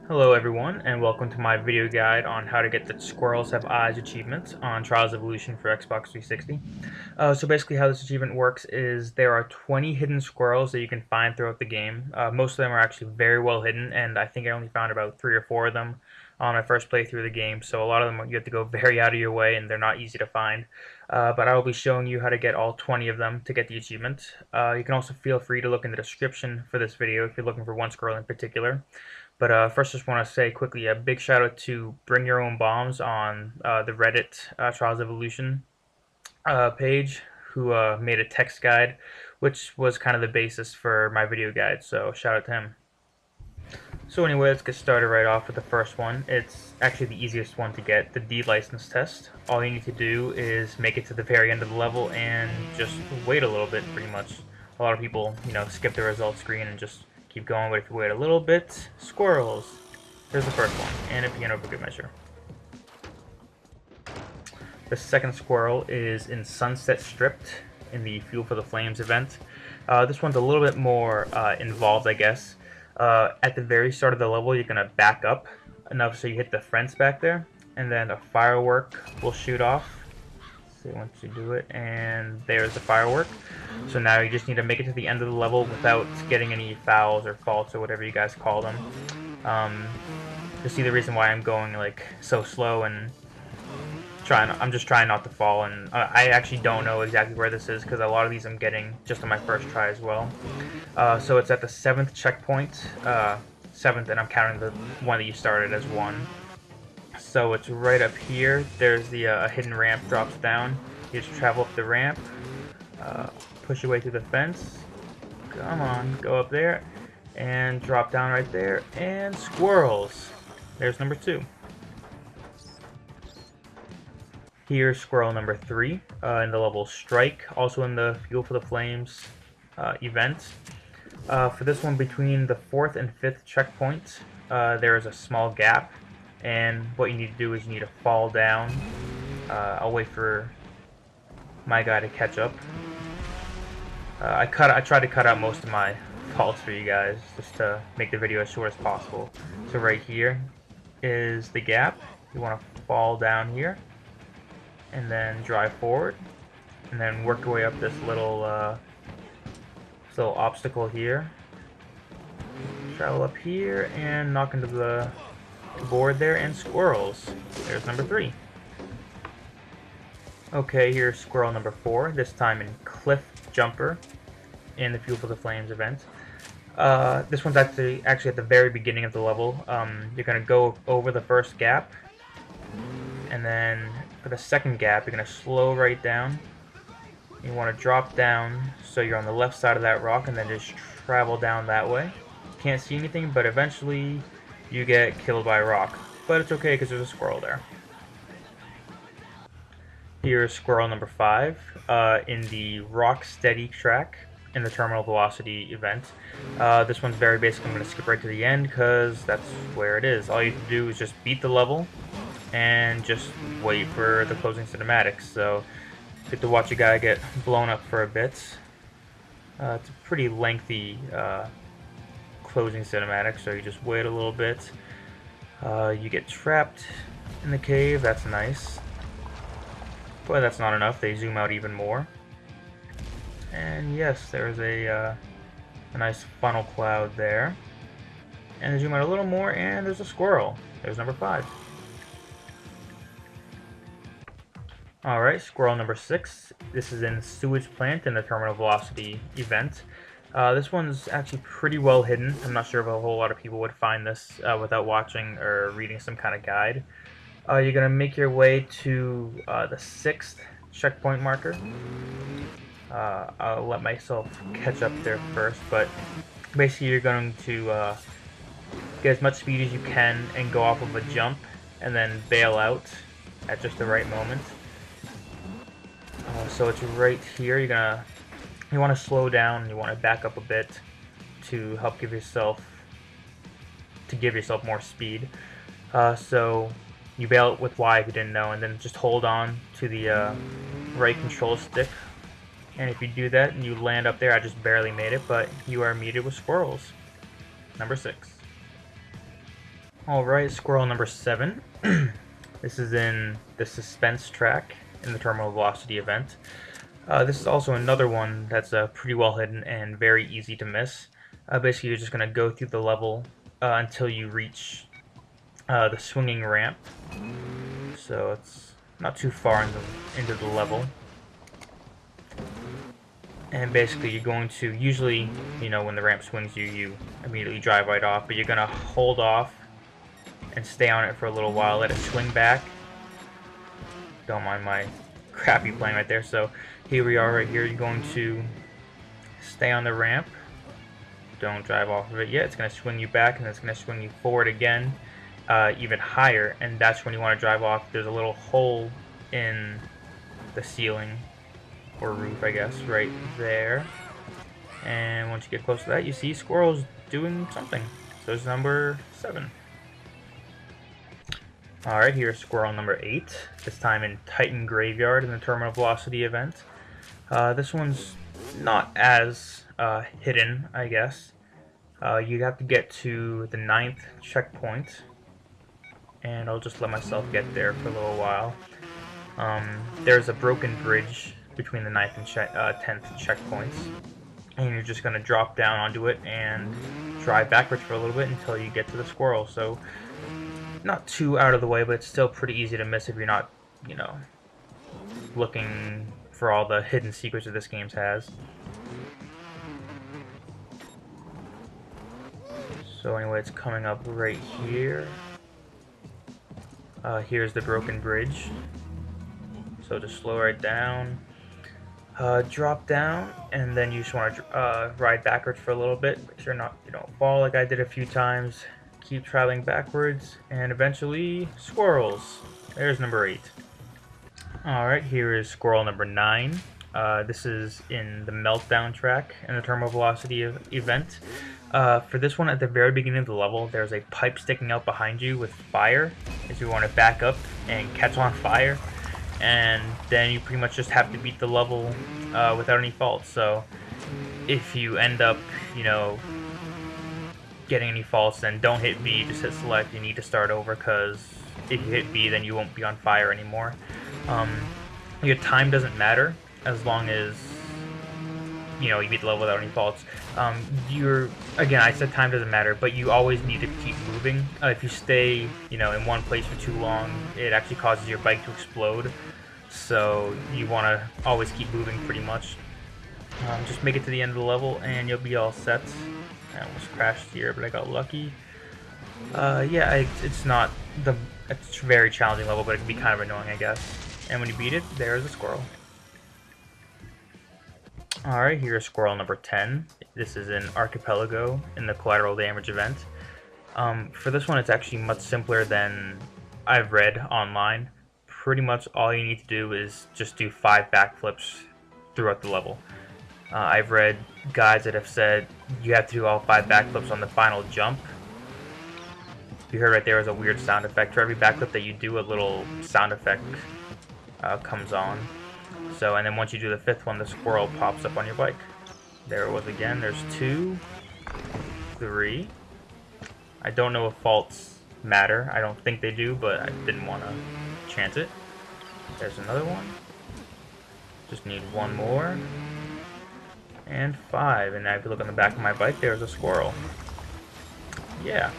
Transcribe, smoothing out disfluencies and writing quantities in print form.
Hello everyone, and welcome to my video guide on how to get the Squirrels Have Eyes achievement on Trials Evolution for Xbox 360. So basically how this achievement works is there are 20 hidden squirrels that you can find throughout the game. Most of them are actually very well hidden, and I think I only found about 3 or 4 of them on my first playthrough of the game, so a lot of them you have to go very out of your way and they're not easy to find. But I will be showing you how to get all 20 of them to get the achievement. You can also feel free to look in the description for this video if you're looking for one squirrel in particular. But first, just want to say quickly a big shout out to Bring Your Own Bombs on the Reddit Trials Evolution page, who made a text guide, which was kind of the basis for my video guide. So shout out to him. So anyway, let's get started right off with the first one. It's actually the easiest one to get, the D license test. All you need to do is make it to the very end of the level and just wait a little bit, pretty much. A lot of people, skip the results screen and just keep going, but if you wait a little bit, squirrels. There's the first one, and a piano for good measure. The second squirrel is in Sunset Stripped in the Fuel for the Flames event. This one's a little bit more involved, I guess. At the very start of the level, you're going to back up enough so you hit the fence back there, and then a firework will shoot off. So once you do it, and there's the firework. So now you just need to make it to the end of the level without getting any fouls or faults or whatever you guys call them. To see the reason why I'm going like so slow and I'm just trying not to fall, and I actually don't know exactly where this is because a lot of these I'm getting just on my first try as well. So it's at the 7th checkpoint, 7th, and I'm counting the one that you started as 1. So it's right up here. There's the hidden ramp drops down. You just travel up the ramp, push your way through the fence. Come on, go up there, and drop down right there, and squirrels. There's number 2. Here's squirrel number 3 in the level Strike, also in the Fuel for the Flames event. For this one, between the 4th and 5th checkpoint, there is a small gap, and what you need to do is you need to fall down. I'll wait for my guy to catch up. I tried to cut out most of my faults for you guys just to make the video as short as possible. So right here is the gap. You want to fall down here and then drive forward, and then work your way up this little obstacle here. Travel up here and knock into the board there, and squirrels. There's number 3. Okay, here's squirrel number 4, this time in Cliff Jumper in the Fuel for the Flames event. This one's actually at the very beginning of the level. You're going to go over the first gap, and then for the second gap, you're going to slow right down. You want to drop down so you're on the left side of that rock, and then just travel down that way. Can't see anything, but eventually you get killed by a rock. But it's okay because there's a squirrel there. Here's squirrel number 5 in the Rock Steady track in the Terminal Velocity event. This one's very basic. I'm going to skip right to the end because that's where it is. All you have to do is just beat the level and just wait for the closing cinematics. So you get to watch a guy get blown up for a bit. It's a pretty lengthy closing cinematic, so you just wait a little bit. You get trapped in the cave. That's nice. But that's not enough. They zoom out even more. And yes, there's a nice funnel cloud there. And they zoom out a little more, and there's a squirrel. There's number 5. Alright, squirrel number 6. This is in Sewage Plant in the Terminal Velocity event. This one's actually pretty well hidden. I'm not sure if a whole lot of people would find this without watching or reading some kind of guide. You're going to make your way to the 6th checkpoint marker. I'll let myself catch up there first, but basically you're going to get as much speed as you can and go off of a jump and then bail out at just the right moment. So it's right here. You want to slow down. You want to back up a bit to help give yourself more speed. So you bail out with Y if you didn't know, and then just hold on to the right control stick. And if you do that and you land up there, I just barely made it, but you are meted with squirrels. Number 6. Alright, squirrel number 7. This is in the suspense track in the terminal velocity event. This is also another one that's pretty well hidden and very easy to miss. Basically, you're just going to go through the level until you reach the swinging ramp. So it's not too far into the level. And basically, you're going to, usually, you know, when the ramp swings you immediately drive right off, but you're going to hold off and stay on it for a little while, let it swing back. Don't mind my crappy playing right there. So here we are right here. You're going to stay on the ramp. Don't drive off of it yet. It's going to swing you back, and it's going to swing you forward again, even higher, and that's when you want to drive off. There's a little hole in the ceiling, or roof, I guess, right there. And once you get close to that, you see squirrels doing something. So it's number 7. Alright, here's squirrel number 8, this time in Titan Graveyard in the terminal velocity event. This one's not as hidden, I guess. You have to get to the 9th checkpoint, and I'll just let myself get there for a little while. There's a broken bridge between the 9th and 10th checkpoints, and you're just going to drop down onto it and drive backwards for a little bit until you get to the squirrel. So not too out of the way, but it's still pretty easy to miss if you're not, you know, looking for all the hidden secrets that this game has. So anyway, it's coming up right here. Here's the broken bridge. So just slow right down, drop down, and then you just want to ride backwards for a little bit. Make sure you don't fall like I did a few times. Keep traveling backwards, and eventually, squirrels. There's number 8. Alright, here is squirrel number 9. This is in the meltdown track in the terminal velocity event. For this one, at the very beginning of the level, there's a pipe sticking out behind you with fire, as you want to back up and catch on fire. And then you pretty much just have to beat the level without any faults. So if you end up, you know, getting any faults, then don't hit B, just hit select. You need to start over, because if you hit B, then you won't be on fire anymore. Your time doesn't matter as long as, you know, you beat the level without any faults. Again, I said time doesn't matter, but you always need to keep moving. If you stay, you know, in one place for too long, it actually causes your bike to explode. So you want to always keep moving, pretty much. Just make it to the end of the level, and you'll be all set. I almost crashed here, but I got lucky. Yeah, it's not it's a very challenging level, but it can be kind of annoying, I guess. And when you beat it, there's a squirrel. Alright, here's squirrel number 10. This is in Archipelago in the collateral damage event. For this one, it's actually much simpler than I've read online. Pretty much all you need to do is just do 5 backflips throughout the level. I've read guides that have said you have to do all 5 backflips on the final jump. You heard right there is a weird sound effect. For every backflip that you do, a little sound effect comes on. So, and then once you do the 5th one, the squirrel pops up on your bike. There it was again. There's 2, 3. I don't know if faults matter. I don't think they do, but I didn't want to chance it. There's another one. Just need 1 more. And 5. And now if you look on the back of my bike, there's a squirrel. Yeah.